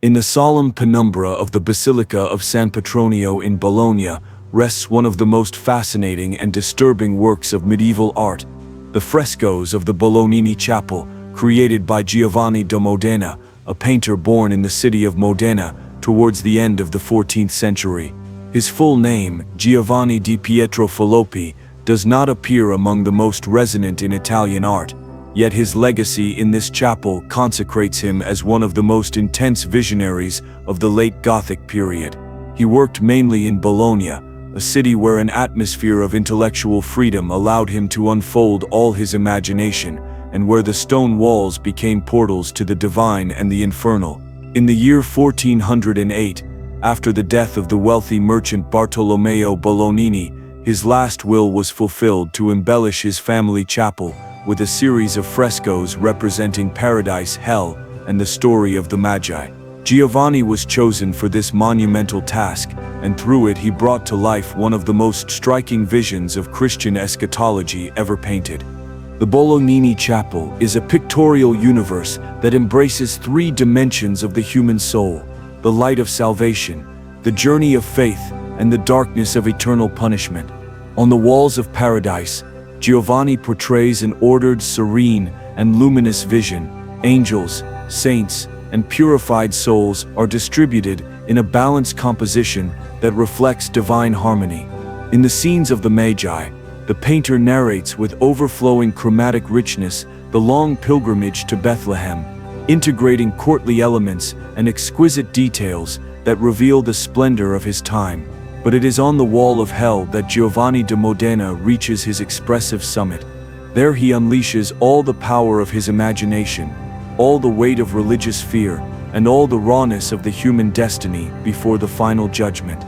In the solemn penumbra of the Basilica of San Petronio in Bologna rests one of the most fascinating and disturbing works of medieval art, the frescoes of the Bolognini Chapel, created by Giovanni da Modena, a painter born in the city of Modena towards the end of the 14th century. His full name, Giovanni di Pietro Filippi, does not appear among the most resonant in Italian art, yet his legacy in this chapel consecrates him as one of the most intense visionaries of the late Gothic period. He worked mainly in Bologna, a city where an atmosphere of intellectual freedom allowed him to unfold all his imagination, and where the stone walls became portals to the divine and the infernal. In the year 1408, after the death of the wealthy merchant Bartolomeo Bolognini, his last will was fulfilled to embellish his family chapel with a series of frescoes representing paradise, hell, and the story of the Magi. Giovanni was chosen for this monumental task, and through it he brought to life one of the most striking visions of Christian eschatology ever painted. The Bolognini Chapel is a pictorial universe that embraces three dimensions of the human soul: the light of salvation, the journey of faith, and the darkness of eternal punishment. On the walls of paradise, Giovanni portrays an ordered, serene, and luminous vision. Angels, saints, and purified souls are distributed in a balanced composition that reflects divine harmony. In the scenes of the Magi, the painter narrates with overflowing chromatic richness the long pilgrimage to Bethlehem, integrating courtly elements and exquisite details that reveal the splendor of his time. But it is on the wall of hell that Giovanni da Modena reaches his expressive summit. There he unleashes all the power of his imagination, all the weight of religious fear, and all the rawness of the human destiny before the final judgment.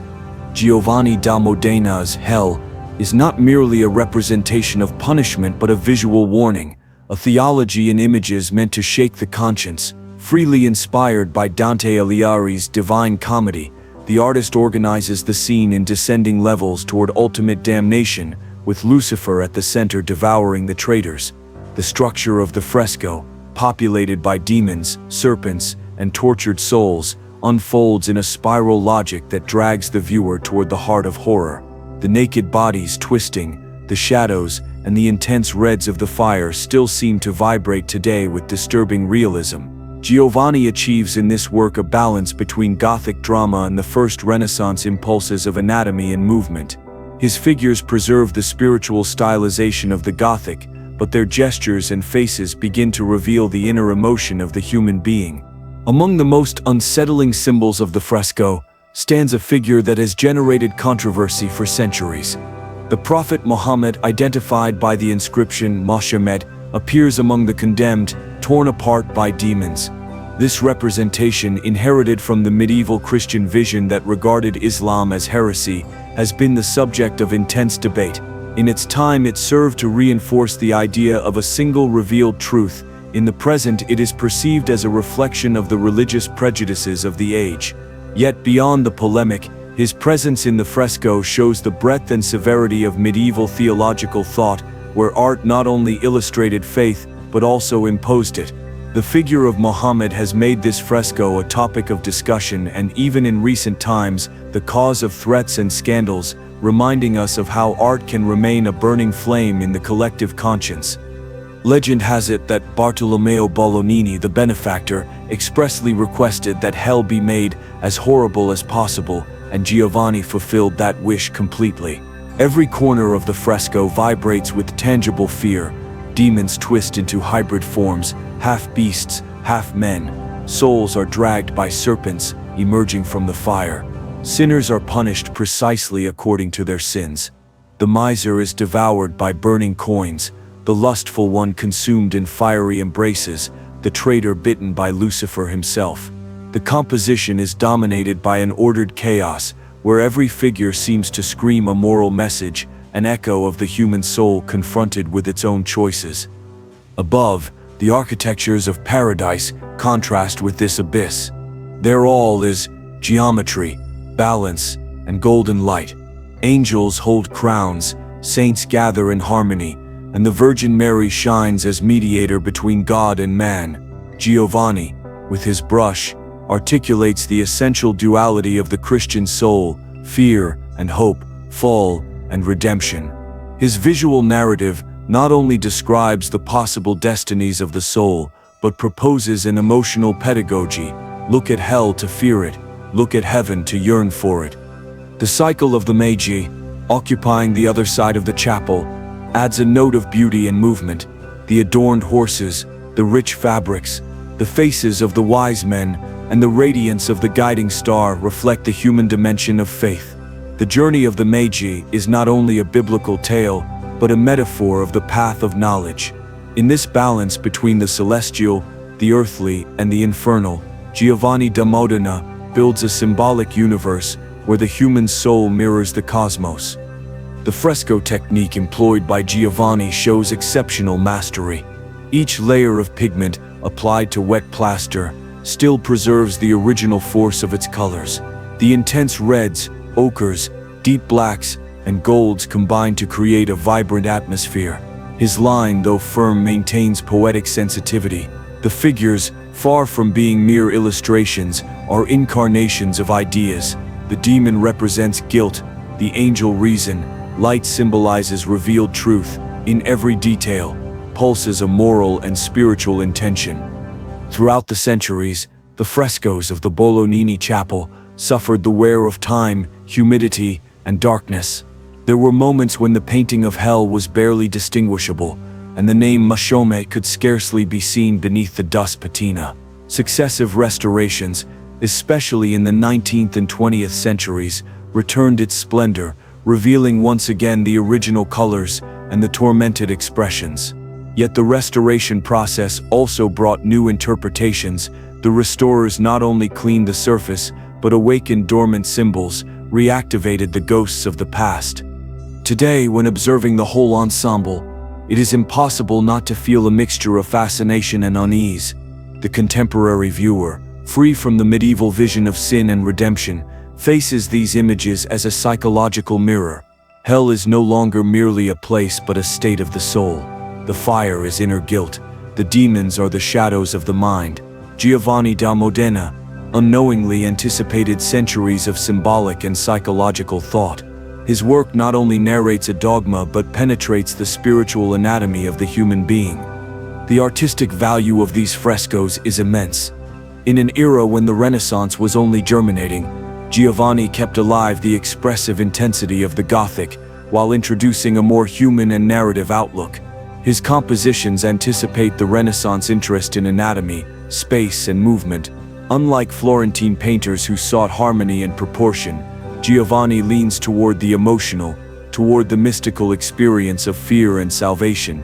Giovanni da Modena's hell is not merely a representation of punishment but a visual warning, a theology in images meant to shake the conscience. Freely inspired by Dante Alighieri's Divine Comedy, the artist organizes the scene in descending levels toward ultimate damnation, with Lucifer at the center devouring the traitors. The structure of the fresco, populated by demons, serpents, and tortured souls, unfolds in a spiral logic that drags the viewer toward the heart of horror. The naked bodies twisting, the shadows, and the intense reds of the fire still seem to vibrate today with disturbing realism. Giovanni achieves in this work a balance between Gothic drama and the first Renaissance impulses of anatomy and movement. His figures preserve the spiritual stylization of the Gothic, but their gestures and faces begin to reveal the inner emotion of the human being. Among the most unsettling symbols of the fresco stands a figure that has generated controversy for centuries. The Prophet Muhammad, identified by the inscription Mohammed, appears among the condemned, torn apart by demons. This representation, inherited from the medieval Christian vision that regarded Islam as heresy, has been the subject of intense debate. In its time, it served to reinforce the idea of a single revealed truth. In the present, it is perceived as a reflection of the religious prejudices of the age. Yet beyond the polemic, his presence in the fresco shows the breadth and severity of medieval theological thought, where art not only illustrated faith, but also imposed it. The figure of Muhammad has made this fresco a topic of discussion and even in recent times, the cause of threats and scandals, reminding us of how art can remain a burning flame in the collective conscience. Legend has it that Bartolomeo Bolognini, the benefactor, expressly requested that hell be made as horrible as possible, and Giovanni fulfilled that wish completely. Every corner of the fresco vibrates with tangible fear. Demons twist into hybrid forms, half beasts, half men. Souls are dragged by serpents, emerging from the fire. Sinners are punished precisely according to their sins. The miser is devoured by burning coins, the lustful one consumed in fiery embraces, the traitor bitten by Lucifer himself. The composition is dominated by an ordered chaos, where every figure seems to scream a moral message, an echo of the human soul confronted with its own choices. Above, the architectures of paradise contrast with this abyss. Their all is geometry, balance, and golden light. Angels hold crowns, saints gather in harmony, and the Virgin Mary shines as mediator between God and man. Giovanni, with his brush, articulates the essential duality of the Christian soul: fear and hope, fall and redemption. His visual narrative not only describes the possible destinies of the soul, but proposes an emotional pedagogy. Look at hell to fear it, look at heaven to yearn for it. The cycle of the Magi, occupying the other side of the chapel, adds a note of beauty and movement. The adorned horses, the rich fabrics, the faces of the wise men, and the radiance of the guiding star reflect the human dimension of faith. The journey of the Magi is not only a biblical tale, but a metaphor of the path of knowledge. In this balance between the celestial, the earthly, and the infernal, Giovanni da Modena builds a symbolic universe where the human soul mirrors the cosmos. The fresco technique employed by Giovanni shows exceptional mastery. Each layer of pigment applied to wet plaster still preserves the original force of its colors. The intense reds, ochres, deep blacks, and golds combine to create a vibrant atmosphere. His line, though firm, maintains poetic sensitivity. The figures, far from being mere illustrations, are incarnations of ideas. The demon represents guilt, the angel reason, light symbolizes revealed truth. In every detail pulses a moral and spiritual intention. Throughout the centuries, the frescoes of the Bolognini chapel suffered the wear of time, humidity, and darkness. There were moments when the painting of hell was barely distinguishable, and the name Mashome could scarcely be seen beneath the dust patina. Successive restorations, especially in the 19th and 20th centuries, returned its splendor, revealing once again the original colors and the tormented expressions. Yet the restoration process also brought new interpretations. The restorers not only cleaned the surface, but awakened dormant symbols, reactivated the ghosts of the past. Today, when observing the whole ensemble, it is impossible not to feel a mixture of fascination and unease. The contemporary viewer, free from the medieval vision of sin and redemption, faces these images as a psychological mirror. Hell is no longer merely a place but a state of the soul. The fire is inner guilt. The demons are the shadows of the mind. Giovanni da Modena unknowingly anticipated centuries of symbolic and psychological thought. His work not only narrates a dogma but penetrates the spiritual anatomy of the human being. The artistic value of these frescoes is immense. In an era when the Renaissance was only germinating, Giovanni kept alive the expressive intensity of the Gothic while introducing a more human and narrative outlook. His compositions anticipate the Renaissance interest in anatomy, space, and movement. Unlike Florentine painters who sought harmony and proportion, Giovanni leans toward the emotional, toward the mystical experience of fear and salvation.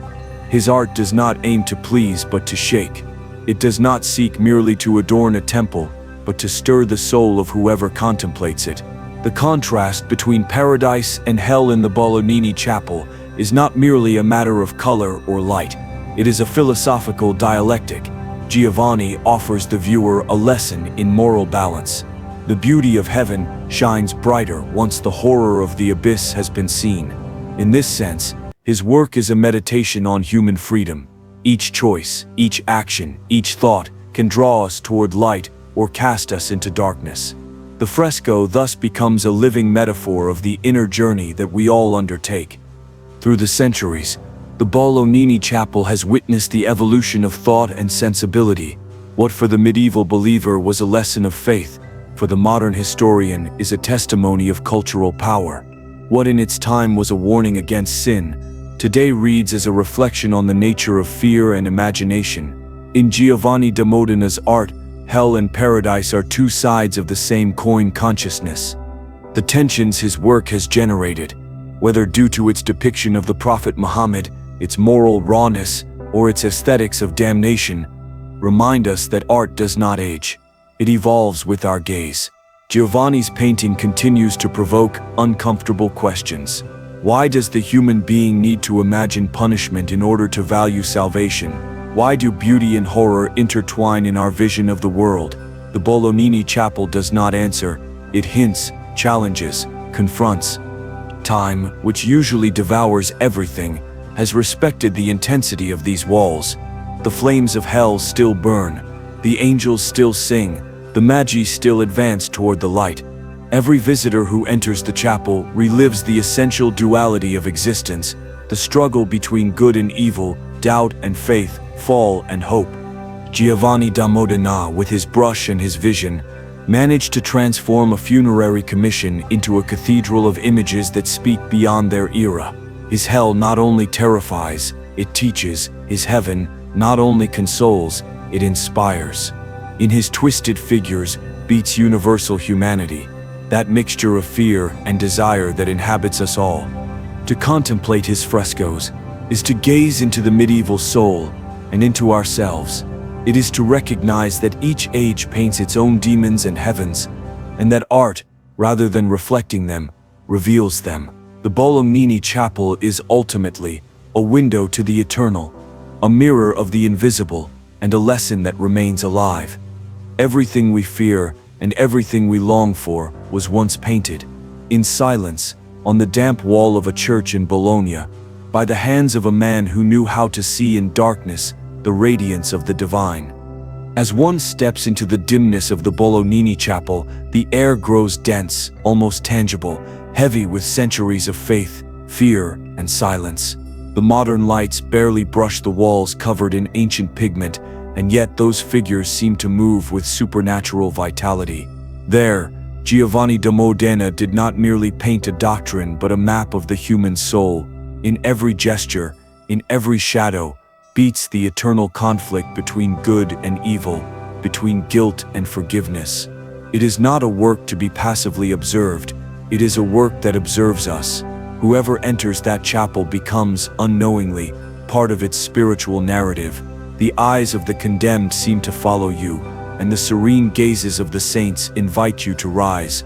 His art does not aim to please but to shake. It does not seek merely to adorn a temple, but to stir the soul of whoever contemplates it. The contrast between paradise and hell in the Bolognini chapel is not merely a matter of color or light. It is a philosophical dialectic. Giovanni offers the viewer a lesson in moral balance. The beauty of heaven shines brighter once the horror of the abyss has been seen. In this sense, his work is a meditation on human freedom. Each choice, each action, each thought can draw us toward light or cast us into darkness. The fresco thus becomes a living metaphor of the inner journey that we all undertake. Through the centuries, the Bolognini chapel has witnessed the evolution of thought and sensibility. What for the medieval believer was a lesson of faith, for the modern historian is a testimony of cultural power. What in its time was a warning against sin, today reads as a reflection on the nature of fear and imagination. In Giovanni da Modena's art, hell and paradise are two sides of the same coin consciousness. The tensions his work has generated, whether due to its depiction of the Prophet Muhammad, its moral rawness, or its aesthetics of damnation, remind us that art does not age. It evolves with our gaze. Giovanni's painting continues to provoke uncomfortable questions. Why does the human being need to imagine punishment in order to value salvation? Why do beauty and horror intertwine in our vision of the world? The Bolognini chapel does not answer. It hints, challenges, confronts. Time, which usually devours everything, has respected the intensity of these walls. The flames of hell still burn. The angels still sing. The The magi still advance toward the light. Every visitor who enters the chapel relives the essential duality of existence, the struggle between good and evil, doubt and faith, fall and hope. Giovanni da Modena, with his brush and his vision, managed to transform a funerary commission into a cathedral of images that speak beyond their era. His hell not only terrifies, it teaches. His heaven not only consoles, it inspires. In his twisted figures beats universal humanity, that mixture of fear and desire that inhabits us all. To contemplate his frescoes is to gaze into the medieval soul and into ourselves. It is to recognize that each age paints its own demons and heavens, and that art, rather than reflecting them, reveals them. The Bolognini Chapel is ultimately a window to the eternal, a mirror of the invisible, and a lesson that remains alive. Everything we fear and everything we long for was once painted, in silence, on the damp wall of a church in Bologna, by the hands of a man who knew how to see in darkness the radiance of the divine. As one steps into the dimness of the Bolognini Chapel, the air grows dense, almost tangible, heavy with centuries of faith, fear, and silence. The modern lights barely brush the walls covered in ancient pigment, and yet those figures seem to move with supernatural vitality. There, Giovanni da Modena did not merely paint a doctrine but a map of the human soul. In every gesture, in every shadow, beats the eternal conflict between good and evil, between guilt and forgiveness. It is not a work to be passively observed, it is a work that observes us. Whoever enters that chapel becomes, unknowingly, part of its spiritual narrative. The eyes of the condemned seem to follow you, and the serene gazes of the saints invite you to rise.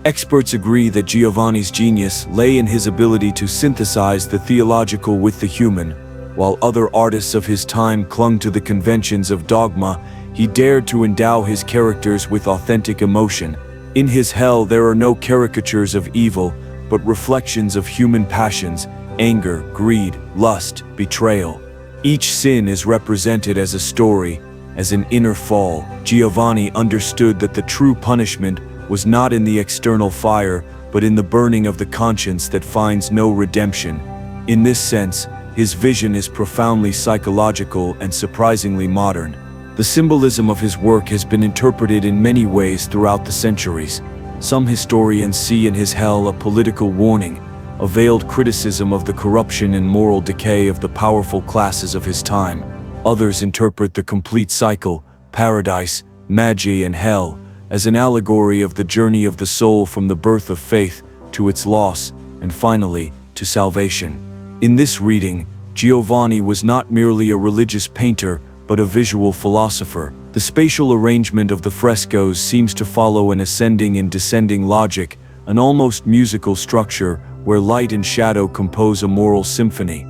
Experts agree that Giovanni's genius lay in his ability to synthesize the theological with the human. While other artists of his time clung to the conventions of dogma, he dared to endow his characters with authentic emotion. In his hell there are no caricatures of evil, but reflections of human passions, anger, greed, lust, betrayal. Each sin is represented as a story, as an inner fall. Giovanni understood that the true punishment was not in the external fire, but in the burning of the conscience that finds no redemption. In this sense, his vision is profoundly psychological and surprisingly modern. The symbolism of his work has been interpreted in many ways throughout the centuries. Some historians see in his hell a political warning, a veiled criticism of the corruption and moral decay of the powerful classes of his time. Others interpret the complete cycle, paradise, magi, and hell, as an allegory of the journey of the soul from the birth of faith to its loss, and finally, to salvation. In this reading, Giovanni was not merely a religious painter, but a visual philosopher. The spatial arrangement of the frescoes seems to follow an ascending and descending logic, an almost musical structure where light and shadow compose a moral symphony.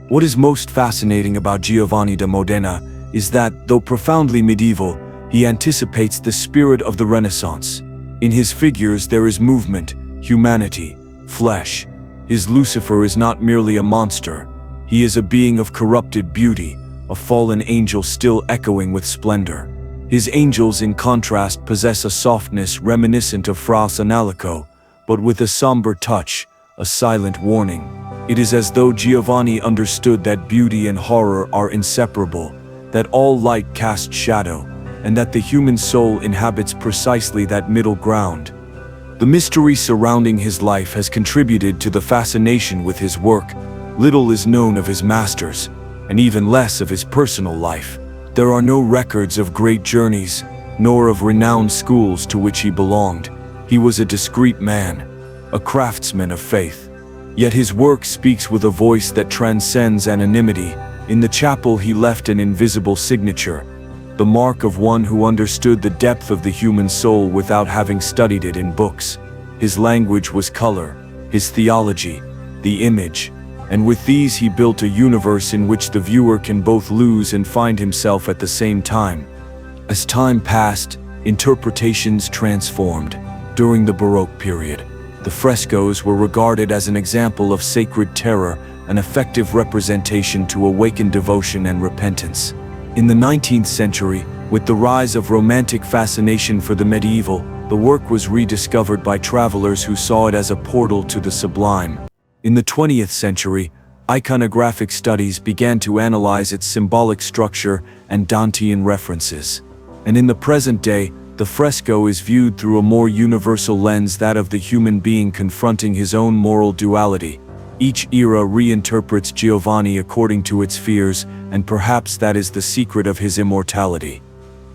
What is most fascinating about Giovanni da Modena is that, though profoundly medieval, he anticipates the spirit of the Renaissance. In his figures there is movement, humanity, flesh. His Lucifer is not merely a monster. He is a being of corrupted beauty, a fallen angel still echoing with splendor. His angels, in contrast, possess a softness reminiscent of Fra Sanalico, but with a somber touch, a silent warning. It is as though Giovanni understood that beauty and horror are inseparable, that all light casts shadow, and that the human soul inhabits precisely that middle ground. The mystery surrounding his life has contributed to the fascination with his work. Little is known of his masters, and even less of his personal life. There are no records of great journeys, nor of renowned schools to which he belonged. He was a discreet man, a craftsman of faith. Yet his work speaks with a voice that transcends anonymity. In the chapel he left an invisible signature, the mark of one who understood the depth of the human soul without having studied it in books. His language was color, his theology, the image, and with these he built a universe in which the viewer can both lose and find himself at the same time. As time passed, interpretations transformed. During the Baroque period, the frescoes were regarded as an example of sacred terror, an effective representation to awaken devotion and repentance. In the 19th century, with the rise of romantic fascination for the medieval, the work was rediscovered by travelers who saw it as a portal to the sublime. In the 20th century, iconographic studies began to analyze its symbolic structure and Dantean references. And in the present day, the fresco is viewed through a more universal lens, that of the human being confronting his own moral duality. Each era reinterprets Giovanni according to its fears, and perhaps that is the secret of his immortality.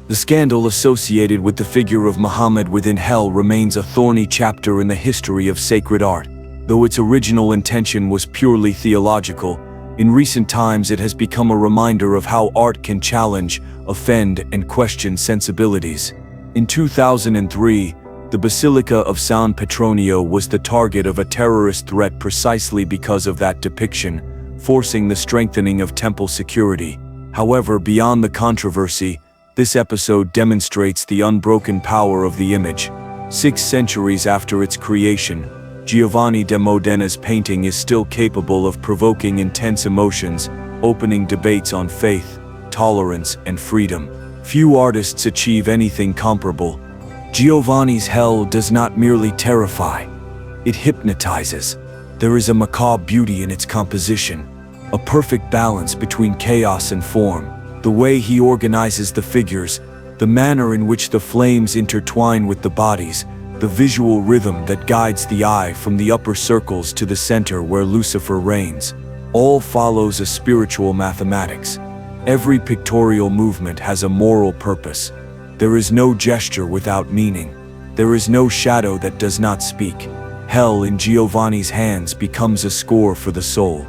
The scandal associated with the figure of Muhammad within hell remains a thorny chapter in the history of sacred art. Though its original intention was purely theological, in recent times it has become a reminder of how art can challenge, offend, and question sensibilities. In 2003, the Basilica of San Petronio was the target of a terrorist threat precisely because of that depiction, forcing the strengthening of temple security. However, beyond the controversy, this episode demonstrates the unbroken power of the image. 6 centuries after its creation, Giovanni da Modena's painting is still capable of provoking intense emotions, opening debates on faith, tolerance, and freedom. Few artists achieve anything comparable. Giovanni's hell does not merely terrify, it hypnotizes. There is a macabre beauty in its composition, a perfect balance between chaos and form. The way he organizes the figures, the manner in which the flames intertwine with the bodies, the visual rhythm that guides the eye from the upper circles to the center where Lucifer reigns, all follows a spiritual mathematics. Every pictorial movement has a moral purpose. There is no gesture without meaning. There is no shadow that does not speak. Hell in Giovanni's hands becomes a score for the soul.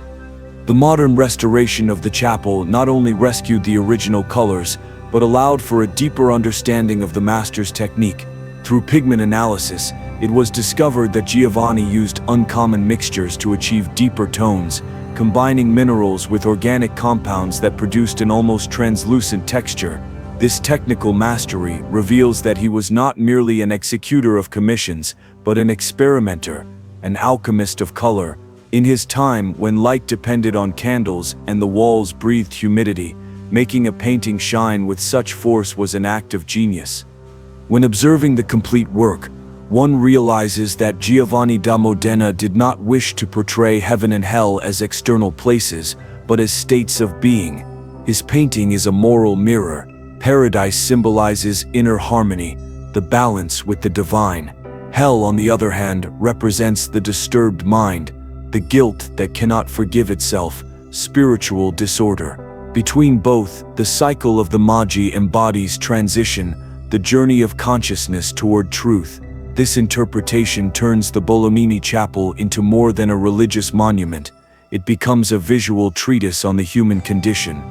The modern restoration of the chapel not only rescued the original colors, but allowed for a deeper understanding of the master's technique. Through pigment analysis, it was discovered that Giovanni used uncommon mixtures to achieve deeper tones, combining minerals with organic compounds that produced an almost translucent texture. This technical mastery reveals that he was not merely an executor of commissions, but an experimenter, an alchemist of color. In his time, when light depended on candles and the walls breathed humidity, making a painting shine with such force was an act of genius. When observing the complete work, one realizes that Giovanni da Modena did not wish to portray heaven and hell as external places, but as states of being. His painting is a moral mirror. Paradise symbolizes inner harmony, the balance with the divine. Hell, on the other hand, represents the disturbed mind, the guilt that cannot forgive itself, spiritual disorder. Between both, the cycle of the Magi embodies transition, the journey of consciousness toward truth. This interpretation turns the Bolognini Chapel into more than a religious monument. It becomes a visual treatise on the human condition.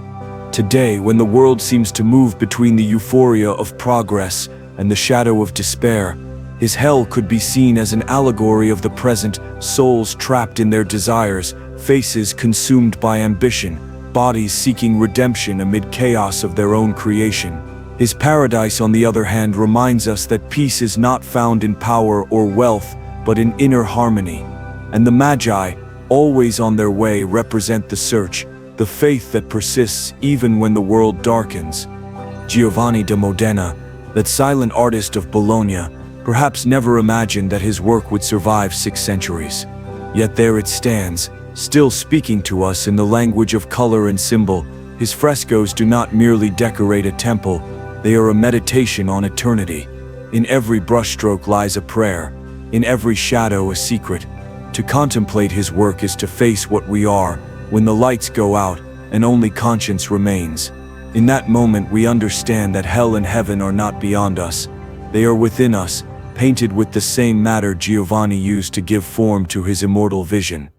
Today, when the world seems to move between the euphoria of progress and the shadow of despair, his hell could be seen as an allegory of the present, souls trapped in their desires, faces consumed by ambition, bodies seeking redemption amid chaos of their own creation. His paradise, on the other hand, reminds us that peace is not found in power or wealth, but in inner harmony. And the Magi, always on their way, represent the search, the faith that persists even when the world darkens. Giovanni da Modena, that silent artist of Bologna, perhaps never imagined that his work would survive 6 centuries. Yet there it stands, still speaking to us in the language of color and symbol. His frescoes do not merely decorate a temple, they are a meditation on eternity. In every brushstroke lies a prayer, in every shadow a secret. To contemplate his work is to face what we are, when the lights go out and only conscience remains. In that moment we understand that hell and heaven are not beyond us. They are within us, painted with the same matter Giovanni used to give form to his immortal vision.